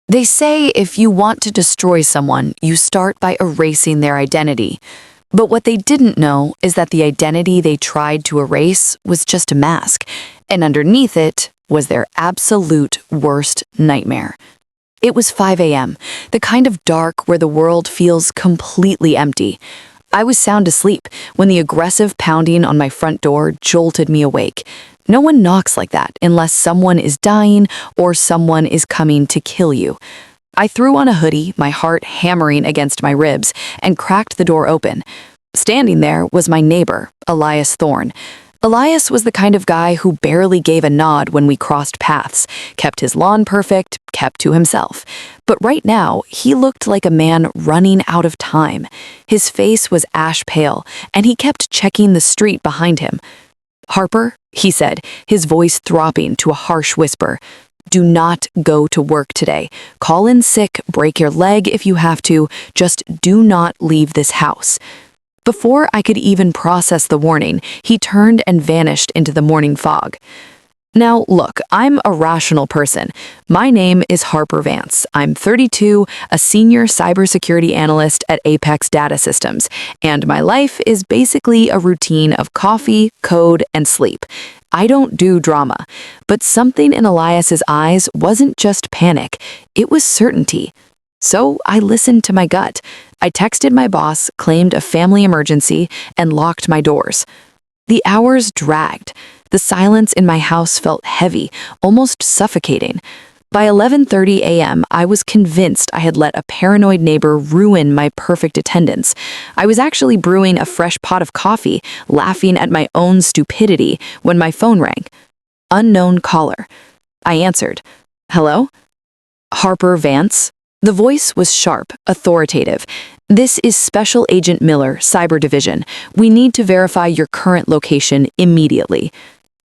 They say if you want to destroy someone, you start by erasing their identity. But what they didn't know is that the identity they tried to erase was just a mask, and underneath it was their absolute worst nightmare. It was 5 a.m., the kind of dark where the world feels completely empty. I was sound asleep when the aggressive pounding on my front door jolted me awake. No one knocks like that unless someone is dying or someone is coming to kill you. I threw on a hoodie, my heart hammering against my ribs, and cracked the door open. Standing there was my neighbor, Elias Thorne. Elias was the kind of guy who barely gave a nod when we crossed paths, kept his lawn perfect, kept to himself. But right now, he looked like a man running out of time. His face was ash pale, and he kept checking the street behind him. "Harper," he said, his voice throbbing to a harsh whisper, "do not go to work today. Call in sick, break your leg if you have to, just do not leave this house." Before I could even process the warning, he turned and vanished into the morning fog. Now, look, I'm a rational person. My name is Harper Vance. I'm 32, a senior cybersecurity analyst at Apex Data Systems, and my life is basically a routine of coffee, code, and sleep. I don't do drama, but something in Elias's eyes wasn't just panic, it was certainty. So I listened to my gut. I texted my boss, claimed a family emergency, and locked my doors. The hours dragged. The silence in my house felt heavy, almost suffocating. By 11:30 a.m., I was convinced I had let a paranoid neighbor ruin my perfect attendance. I was actually brewing a fresh pot of coffee, laughing at my own stupidity, when my phone rang. Unknown caller. I answered. "Hello? Harper Vance?" The voice was sharp, authoritative. "This is Special Agent Miller, Cyber Division. We need to verify your current location immediately."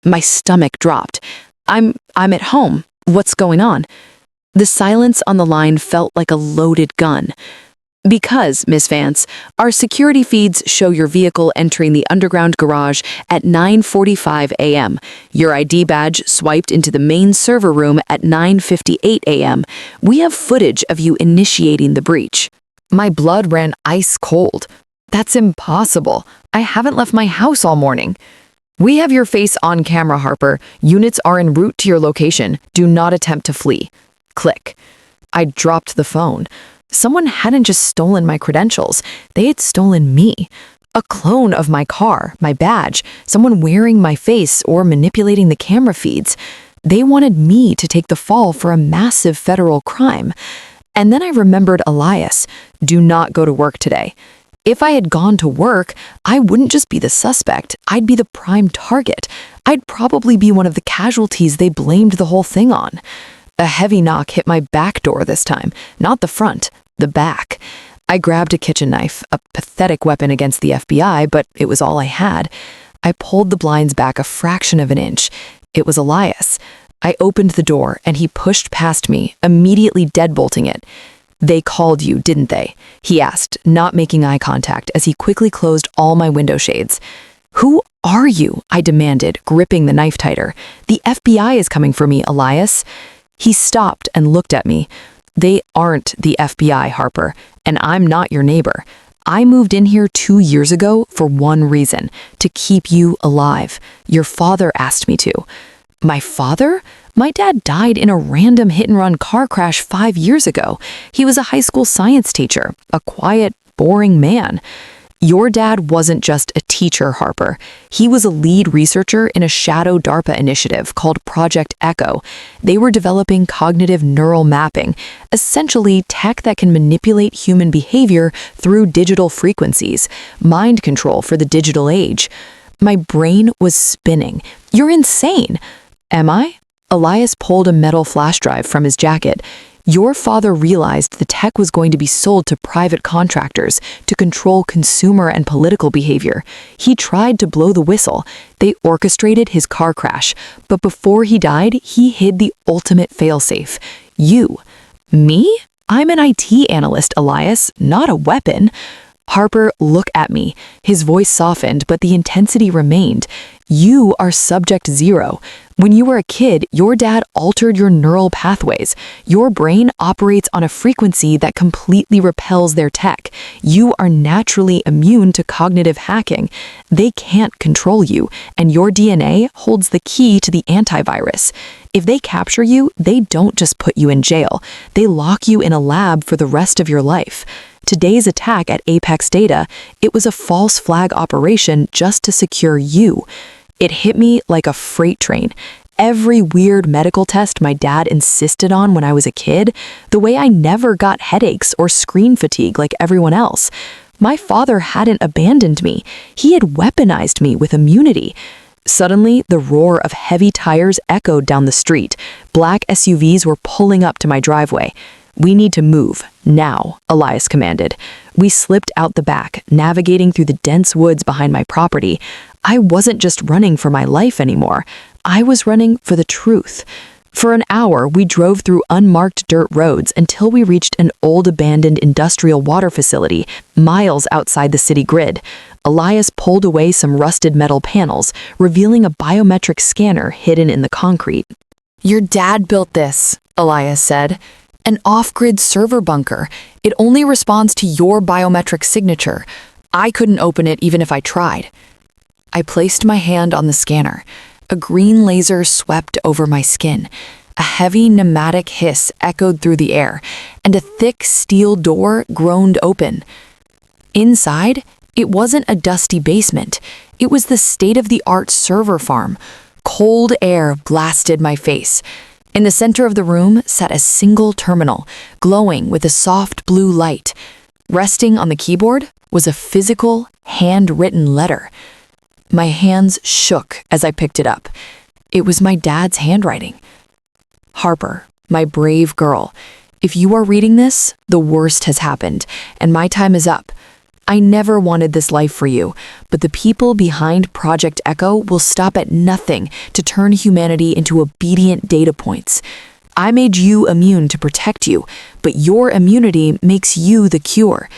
My stomach dropped. I'm at home. What's going on?" The silence on the line felt like a loaded gun. "Because, Miss Vance, our security feeds show your vehicle entering the underground garage at 9:45 a.m. Your ID badge swiped into the main server room at 9:58 a.m. We have footage of you initiating the breach." My blood ran ice cold. "That's impossible. I haven't left my house all morning." "We have your face on camera, Harper. Units are en route to your location. Do not attempt to flee." Click. I dropped the phone. Someone hadn't just stolen my credentials, they had stolen me. A clone of my car, my badge, someone wearing my face or manipulating the camera feeds. They wanted me to take the fall for a massive federal crime. And then I remembered Elias. "Do not go to work today." If I had gone to work, I wouldn't just be the suspect, I'd be the prime target. I'd probably be one of the casualties they blamed the whole thing on. A heavy knock hit my back door this time, not the front, the back. I grabbed a kitchen knife, a pathetic weapon against the FBI, but it was all I had. I pulled the blinds back a fraction of an inch. It was Elias. I opened the door, and he pushed past me, immediately deadbolting it. "They called you, didn't they?" he asked, not making eye contact as he quickly closed all my window shades. "Who are you?" I demanded, gripping the knife tighter. "The FBI is coming for me, Elias." He stopped and looked at me. "They aren't the FBI, Harper, and I'm not your neighbor. I moved in here 2 years ago for one reason, to keep you alive. Your father asked me to." "My father? My dad died in a random hit-and-run car crash 5 years ago. He was a high school science teacher, a quiet, boring man." "Your dad wasn't just a teacher, Harper. He was a lead researcher in a shadow DARPA initiative called Project Echo. They were developing cognitive neural mapping, essentially tech that can manipulate human behavior through digital frequencies, mind control for the digital age." My brain was spinning. "You're insane." "Am I?" Elias pulled a metal flash drive from his jacket. "Your father realized the tech was going to be sold to private contractors to control consumer and political behavior. He tried to blow the whistle. They orchestrated his car crash. But before he died, he hid the ultimate failsafe. You." "Me? I'm an IT analyst, Elias, not a weapon." Harper, look at me. His voice softened, but the intensity remained. You are subject zero. When you were a kid, your dad altered your neural pathways. Your brain operates on a frequency that completely repels their tech. You are naturally immune to cognitive hacking. They can't control you, and your DNA holds the key to the antivirus. If they capture you, they don't just put you in jail. They lock you in a lab for the rest of your life. Today's attack at Apex Data, it was a false flag operation just to secure you. It hit me like a freight train. Every weird medical test my dad insisted on when I was a kid, the way I never got headaches or screen fatigue like everyone else. My father hadn't abandoned me. He had weaponized me with immunity. Suddenly, the roar of heavy tires echoed down the street. Black SUVs were pulling up to my driveway. "We need to move, now," Elias commanded. We slipped out the back, navigating through the dense woods behind my property. I wasn't just running for my life anymore. I was running for the truth. For an hour, we drove through unmarked dirt roads until we reached an old abandoned industrial water facility, miles outside the city grid. Elias pulled away some rusted metal panels, revealing a biometric scanner hidden in the concrete. "Your dad built this," Elias said. "An off-grid server bunker. It only responds to your biometric signature. I couldn't open it even if I tried." I placed my hand on the scanner. A green laser swept over my skin. A heavy pneumatic hiss echoed through the air, and a thick steel door groaned open. Inside, it wasn't a dusty basement. It was the state-of-the-art server farm. Cold air blasted my face. In the center of the room sat a single terminal, glowing with a soft blue light. Resting on the keyboard was a physical, handwritten letter. My hands shook as I picked it up. It was my dad's handwriting. "Harper, my brave girl, if you are reading this, the worst has happened, and my time is up. I never wanted this life for you, but the people behind Project Echo will stop at nothing to turn humanity into obedient data points. I made you immune to protect you, but your immunity makes you the cure.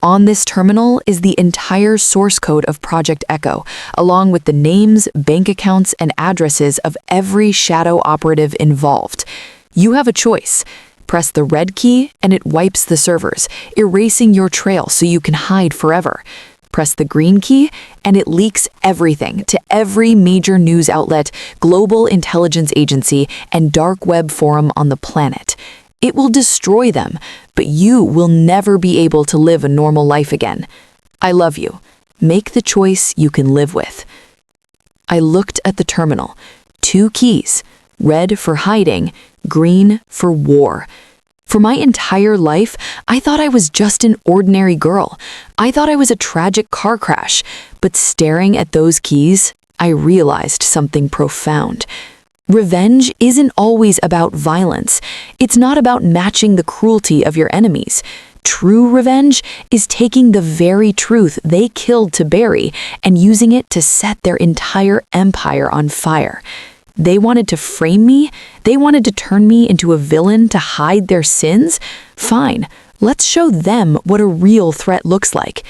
On this terminal is the entire source code of Project Echo, along with the names, bank accounts, and addresses of every shadow operative involved. You have a choice. Press the red key and it wipes the servers, erasing your trail so you can hide forever. Press the green key and it leaks everything to every major news outlet, global intelligence agency, and dark web forum on the planet. It will destroy them, but you will never be able to live a normal life again. I love you. Make the choice you can live with." I looked at the terminal. 2 keys, red for hiding, green for war. For my entire life, I thought I was just an ordinary girl. I thought I was a tragic car crash. But staring at those keys, I realized something profound. Revenge isn't always about violence. It's not about matching the cruelty of your enemies. True revenge is taking the very truth they killed to bury and using it to set their entire empire on fire. They wanted to frame me? They wanted to turn me into a villain to hide their sins? Fine, let's show them what a real threat looks like.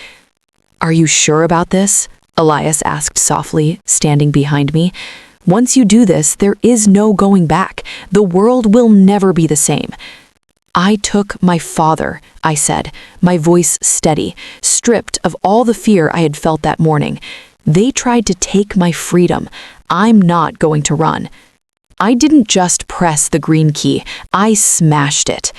"Are you sure about this?" Elias asked softly, standing behind me. "Once you do this, there is no going back. The world will never be the same." "I took my father," I said, my voice steady, stripped of all the fear I had felt that morning. "They tried to take my freedom. I'm not going to run." I didn't just press the green key, I smashed it.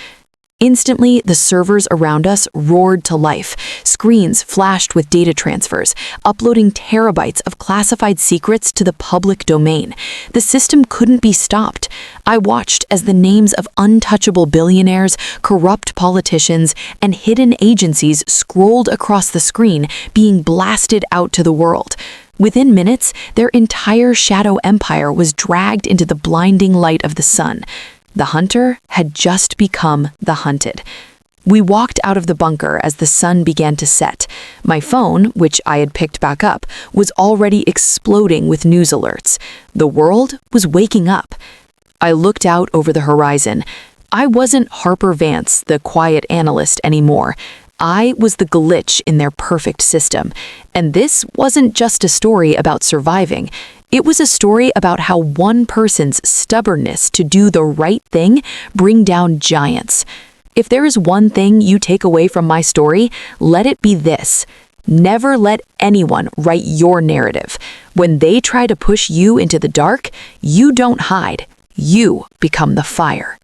Instantly, the servers around us roared to life. Screens flashed with data transfers, uploading terabytes of classified secrets to the public domain. The system couldn't be stopped. I watched as the names of untouchable billionaires, corrupt politicians, and hidden agencies scrolled across the screen, being blasted out to the world. Within minutes, their entire shadow empire was dragged into the blinding light of the sun. The hunter had just become the hunted. We walked out of the bunker as the sun began to set. My phone, which I had picked back up, was already exploding with news alerts. The world was waking up. I looked out over the horizon. I wasn't Harper Vance, the quiet analyst, anymore. I was the glitch in their perfect system. And this wasn't just a story about surviving. It was a story about how one person's stubbornness to do the right thing bring down giants. If there is one thing you take away from my story, let it be this. Never let anyone write your narrative. When they try to push you into the dark, you don't hide. You become the fire.